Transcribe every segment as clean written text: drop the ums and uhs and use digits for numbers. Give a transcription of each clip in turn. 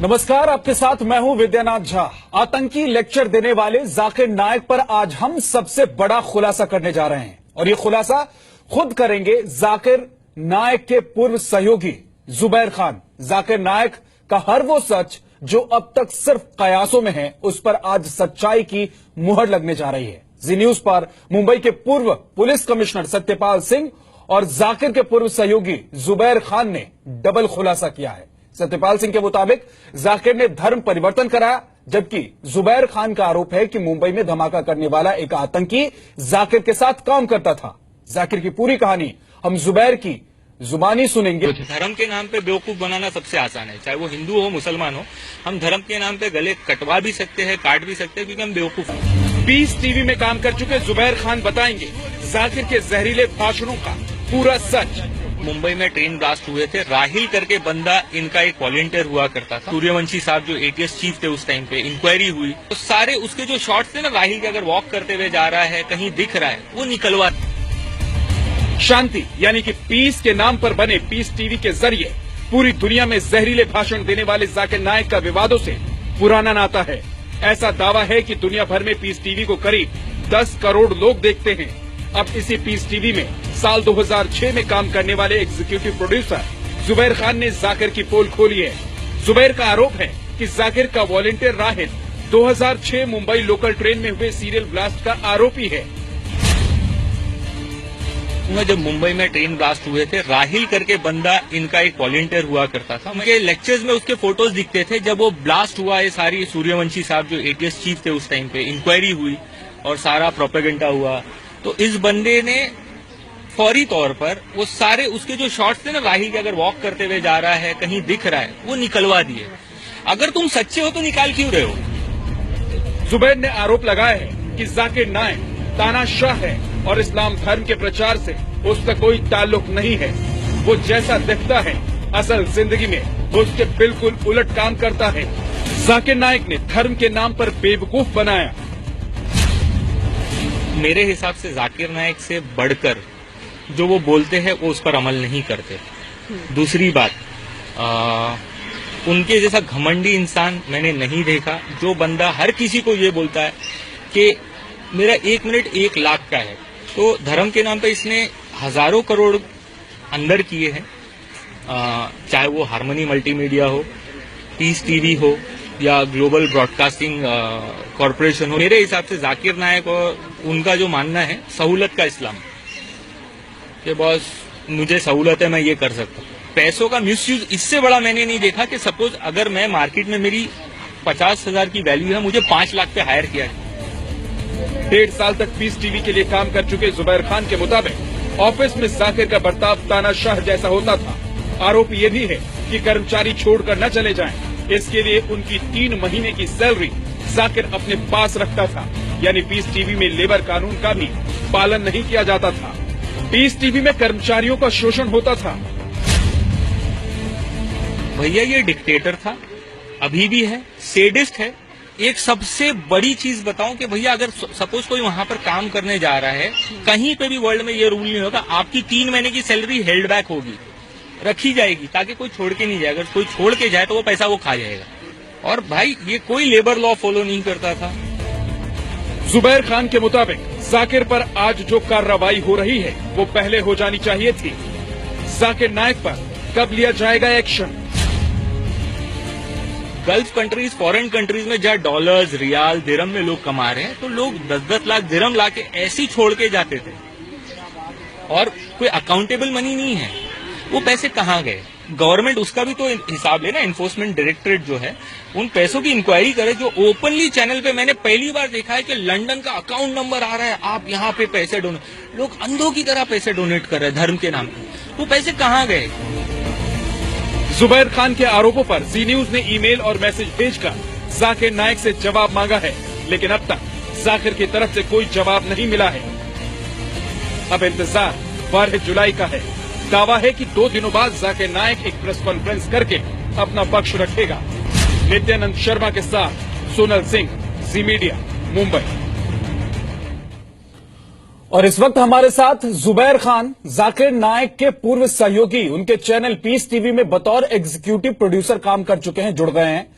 नमस्कार, आपके साथ मैं हूं विद्यानाथ झा। आतंकी लेक्चर देने वाले जाकिर नायक पर आज हम सबसे बड़ा खुलासा करने जा रहे हैं और ये खुलासा खुद करेंगे जाकिर नायक के पूर्व सहयोगी जुबैर खान। जाकिर नायक का हर वो सच जो अब तक सिर्फ कयासों में है, उस पर आज सच्चाई की मुहर लगने जा रही है। जी न्यूज पर मुंबई के पूर्व पुलिस कमिश्नर सत्यपाल सिंह और जाकिर के पूर्व सहयोगी जुबैर खान ने डबल खुलासा किया है। सत्यपाल सिंह के मुताबिक जाकिर ने धर्म परिवर्तन कराया, जबकि जुबैर खान का आरोप है कि मुंबई में धमाका करने वाला एक आतंकी जाकिर के साथ काम करता था। जाकिर की पूरी कहानी हम जुबैर की जुबानी सुनेंगे। धर्म के नाम पे बेवकूफ बनाना सबसे आसान है, चाहे वो हिंदू हो मुसलमान हो। हम धर्म के नाम पे गले कटवा भी सकते हैं, काट भी सकते हैं, क्योंकि हम बेवकूफ हैं। पीस टीवी में काम कर चुके जुबैर खान बताएंगे जाकिर के जहरीले भाषणों का पूरा सच। मुंबई में ट्रेन ब्लास्ट हुए थे, राहिल करके बंदा इनका एक वॉलंटियर हुआ करता था। सूर्यवंशी साहब जो एटीएस चीफ थे उस टाइम पे, इंक्वायरी हुई तो सारे उसके जो शॉट्स थे ना, राहिल के अगर वॉक करते हुए जा रहा है, कहीं दिख रहा है, वो निकलवा। शांति यानी कि पीस के नाम पर बने पीस टीवी के जरिए पूरी दुनिया में जहरीले भाषण देने वाले जाकिर नायक का विवादों से पुराना नाता है। ऐसा दावा है कि दुनिया भर में पीस टीवी को करीब 10 करोड़ लोग देखते हैं। अब इसी पीस टीवी में साल 2006 में काम करने वाले एग्जीक्यूटिव प्रोड्यूसर जुबैर खान ने जाकिर की पोल खोली है। जुबैर का आरोप है कि जाकिर का volunteer Rahil 2006 Mumbai local train में हुए सीरियल ब्लास्ट का आरोपी है। जब मुंबई में ट्रेन ब्लास्ट हुए थे, राहिल करके बंदा इनका एक वॉलंटियर हुआ करता था। उनके लेक्चर्स में उसके फोटोज दिखते थे। जब वो ब्लास्ट हुआ, ये सारी सूर्यवंशी साहब जो एटीएस चीफ थे उस टाइम पे, इंक्वायरी हुई और सारा प्रोपेगेंडा हुआ, तो इस बंदे ने फौरी तौर पर वो सारे उसके जो शॉट्स थे ना, राहिल के अगर वॉक करते हुए जा रहा है, कहीं दिख रहा है, वो निकलवा दिए। अगर तुम सच्चे हो तो निकाल क्यों रहे हो? जुबैर ने आरोप लगाया है कि जाकिर नायक तानाशाह है और इस्लाम धर्म के प्रचार से उसका कोई ताल्लुक नहीं है। वो जैसा दिखता है असल जिंदगी में उसके बिल्कुल उलट काम करता है। जाकिर नायक ने धर्म के नाम पर बेवकूफ बनाया। मेरे हिसाब से जाकिर नायक से बढ़कर जो वो बोलते हैं वो उस पर अमल नहीं करते। दूसरी बात, उनके जैसा घमंडी इंसान मैंने नहीं देखा, जो बंदा हर किसी को ये बोलता है कि मेरा 1 मिनट 1 लाख का है। तो धर्म के नाम पे इसने हजारों करोड़ अंदर किए हैं, चाहे वो हार्मनी मल्टीमीडिया हो, पीस टीवी हो या ग्लोबल ब्रॉडकास्टिंग कॉरपोरेशन हो। मेरे हिसाब से जाकिर नायक और उनका जो मानना है सहूलत का इस्लाम, कि बॉस मुझे सहूलत है, मैं ये कर सकता हूँ। पैसों का मिसयूज इससे बड़ा मैंने नहीं देखा कि सपोज अगर मैं मार्केट में मेरी 50,000 की वैल्यू है, मुझे 5 लाख पे हायर किया है। 1.5 साल तक पीस टीवी के लिए काम कर चुके जुबैर खान के मुताबिक ऑफिस में जाकिर का बर्ताव तानाशाह जैसा होता था। आरोप ये भी है कि कर्मचारी छोड़कर न चले जाएं, इसके लिए उनकी 3 महीने की सैलरी जाकिर अपने पास रखता था। यानी पीस टीवी में लेबर कानून का भी पालन नहीं किया जाता था। पीस टीवी में कर्मचारियों का शोषण होता था। भैया ये डिक्टेटर था, अभी भी है, सेडिस्ट है। एक सबसे बड़ी चीज बताऊं कि भैया अगर सपोज कोई वहां पर काम करने जा रहा है, कहीं पे भी वर्ल्ड में ये रूल नहीं होगा, आपकी 3 महीने की सैलरी हेल्ड बैक होगी, रखी जाएगी, ताकि कोई छोड़ के नहीं जाए। अगर कोई छोड़ के जाए तो वो पैसा वो खा जाएगा। और भाई ये कोई लेबर लॉ फॉलो नहीं करता था। जुबैर खान के मुताबिक जाकिर पर आज जो कार्रवाई हो रही है वो पहले हो जानी चाहिए थी। जाकिर नायक पर कब लिया जाएगा action? Gulf countries, foreign countries में जहाँ डॉलर्स, रियाल, दिरहम में लोग कमा रहे हैं, तो लोग 10-10 लाख दिरहम लाके ऐसे ही छोड़ के जाते थे और कोई अकाउंटेबल मनी नहीं है। वो पैसे कहाँ गए? गवर्नमेंट उसका भी तो हिसाब लेना। एनफोर्समेंट डायरेक्टरेट जो है उन पैसों की इंक्वायरी करे। जो ओपनली चैनल पे मैंने पहली बार देखा है कि लंदन का अकाउंट नंबर आ रहा है, आप यहाँ पे पैसे डोनेट, लोग अंधों की तरह पैसे डोनेट कर रहे हैं धर्म के नाम पे। वो पैसे कहाँ गए? जुबैर खान के आरोपों पर जी न्यूज ने ईमेल और मैसेज भेजकर जाकिर नायक से जवाब मांगा है, लेकिन अब तक जाकिर की तरफ से कोई जवाब नहीं मिला है। अब इंतजार 12 जुलाई का है। दावा है कि 2 दिनों बाद जाकिर नायक एक प्रेस कॉन्फ्रेंस करके अपना पक्ष रखेगा। नित्यानंद शर्मा के साथ सोनल सिंह, जी मीडिया, मुंबई। और इस वक्त हमारे साथ जुबैर खान, जाकिर नाइक के पूर्व सहयोगी, उनके चैनल पीस टीवी में बतौर एग्जीक्यूटिव प्रोड्यूसर काम कर चुके हैं, जुड़ गए हैं।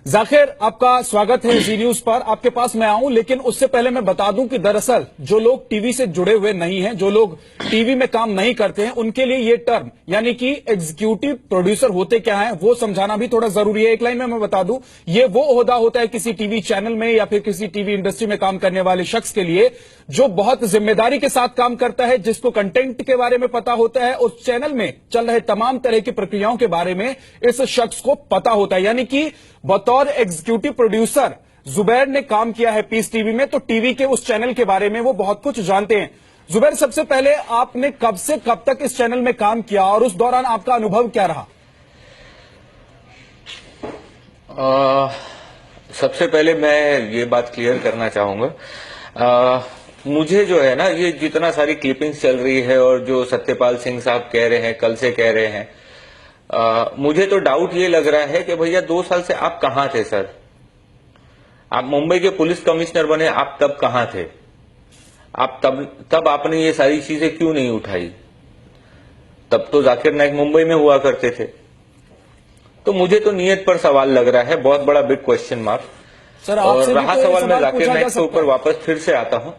जाकिर, आपका स्वागत है जी न्यूज पर। आपके पास मैं आऊं, लेकिन उससे पहले मैं बता दूं कि दरअसल जो लोग टीवी से जुड़े हुए नहीं हैं, जो लोग टीवी में काम नहीं करते हैं, उनके लिए ये टर्म यानी कि एग्जीक्यूटिव प्रोड्यूसर होते क्या है वो समझाना भी थोड़ा जरूरी है। एक लाइन में मैं बता दूं, ये वो ओहदा होता है किसी टीवी चैनल में या फिर किसी टीवी इंडस्ट्री में काम करने वाले शख्स के लिए जो बहुत जिम्मेदारी के साथ काम करता है, जिसको कंटेंट के बारे में पता होता है, उस चैनल में चल रहे तमाम तरह की प्रक्रियाओं के बारे में इस शख्स को पता होता है। यानी कि बतौर एग्जीक्यूटिव प्रोड्यूसर जुबैर ने काम किया है पीस टीवी में, तो टीवी के उस चैनल के बारे में वो बहुत कुछ जानते हैं। जुबैर, सबसे पहले आपने कब से कब तक इस चैनल में काम किया और उस दौरान आपका अनुभव क्या रहा? सबसे पहले मैं ये बात क्लियर करना चाहूंगा, मुझे जो है ना, ये जितना सारी क्लिपिंग्स चल रही है और जो सत्यपाल सिंह साहब कह रहे हैं, कल से कह रहे हैं, मुझे तो डाउट ये लग रहा है कि भैया 2 साल से आप कहां थे सर? आप मुंबई के पुलिस कमिश्नर बने, आप तब कहां थे? आप तब आपने ये सारी चीजें क्यों नहीं उठाई? तब तो जाकिर नाइक मुंबई में हुआ करते थे। तो मुझे तो नीयत पर सवाल लग रहा है, बहुत बड़ा बिग क्वेश्चन मार्क। सर, और आपसे रहा भी सवाल, मैं जाकिर पूछा नाइक जा के ऊपर वापस फिर से आता हूं।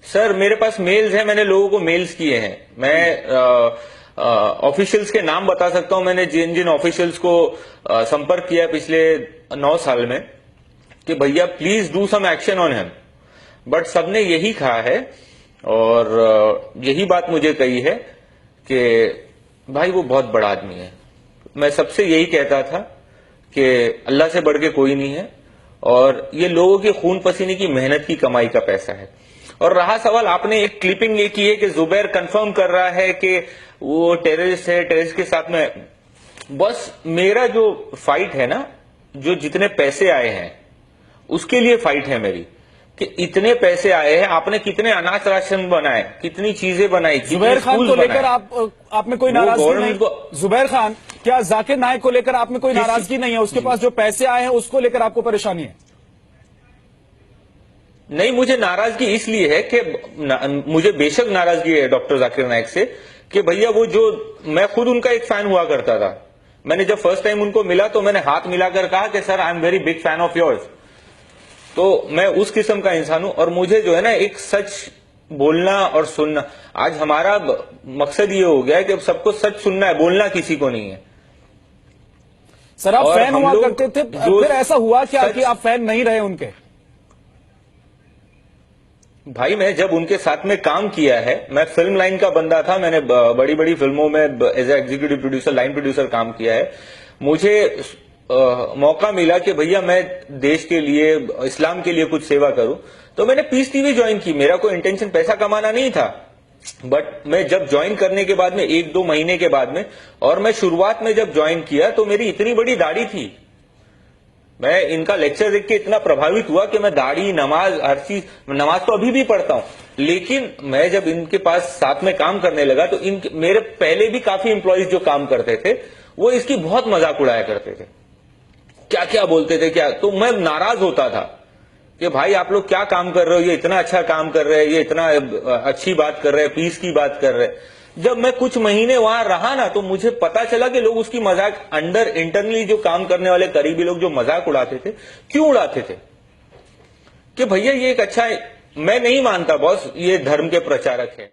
सर, मेरे पास मेल्स हैं, मैंने लोगों को मेल्स किए हैं। मैं ऑफिशियल्स के नाम बता सकता हूं, मैंने जिन जिन ऑफिशियल्स को संपर्क किया पिछले 9 साल में कि भैया please do some action on him, but सबने यही कहा है और यही बात मुझे कही है कि भाई वो बहुत बड़ा आदमी है। मैं सबसे यही कहता था कि अल्लाह से बढ़ के कोई नहीं है और ये लोगों के खून पसीने की मेहनत की कमाई का पैसा है। और रहा सवाल, आपने एक क्लिपिंग ये की है कि जुबैर कंफर्म कर रहा है कि वो टेररिस्ट है, टेररिस्ट के साथ में। बस मेरा जो फाइट है ना, जो जितने पैसे आए हैं उसके लिए फाइट है मेरी, कि इतने पैसे आए हैं, आपने कितने अनाथ राशन बनाए, कितनी चीजें बनाई, जुबैर खान को लेकर आप में कोई नाराजगी नहीं? जुबैर खान, क्या जाकिर नाइक को लेकर आप में कोई नाराजगी नहीं है? उसके पास जो पैसे आए हैं उसको लेकर आपको परेशानी है? नहीं, मुझे नाराजगी इसलिए है कि मुझे बेशक नाराजगी है डॉक्टर जाकिर नाइक से कि भैया वो जो, मैं खुद उनका एक फैन हुआ करता था। मैंने जब फर्स्ट टाइम उनको मिला तो मैंने हाथ मिलाकर कहा कि sir I am very big fan of yours. तो मैं उस किस्म का इंसान हूं और मुझे जो है ना, एक सच बोलना और सुनना, आज हमारा मकसद ये हो गया है कि अब सबको सच सुनना है, बोलना किसी को नहीं है। सर, आप फैन हुआ करते थे, फिर ऐसा हुआ क्या कि आप फैन नहीं रहे उनके? भाई, मैं जब उनके साथ में काम किया है, मैं फिल्म लाइन का बंदा था, मैंने बड़ी बड़ी फिल्मों में as a executive producer, line producer काम किया है। मुझे मौका मिला कि भैया मैं देश के लिए, इस्लाम के लिए कुछ सेवा करूं, तो मैंने पीस टीवी ज्वाइन की। मेरा कोई इंटेंशन पैसा कमाना नहीं था, बट मैं जब ज्वाइन करने के बाद में 1-2 महीने के बाद में, और मैं शुरुआत में जब ज्वाइन किया तो मेरी इतनी बड़ी दाढ़ी थी, मैं इनका लेक्चर देख के इतना प्रभावित हुआ कि मैं दाढ़ी, नमाज, हर चीज, नमाज तो अभी भी पढ़ता हूं, लेकिन मैं जब इनके पास साथ में काम करने लगा तो मेरे पहले भी काफी एम्प्लॉइज जो काम करते थे वो इसकी बहुत मजाक उड़ाया करते थे, क्या क्या बोलते थे क्या। तो मैं नाराज होता था कि भाई आप लोग क्या काम कर रहे हो, ये इतना अच्छा काम कर रहे हैं, ये इतना अच्छी बात कर रहे हैं, पीस की बात कर रहे हैं। जब मैं कुछ महीने वहां रहा ना, तो मुझे पता चला कि लोग उसकी मजाक, अंडर इंटरनली जो काम करने वाले करीबी लोग जो मजाक उड़ाते थे, क्यों उड़ाते थे कि भैया ये एक अच्छा, मैं नहीं मानता बॉस ये धर्म के प्रचारक है।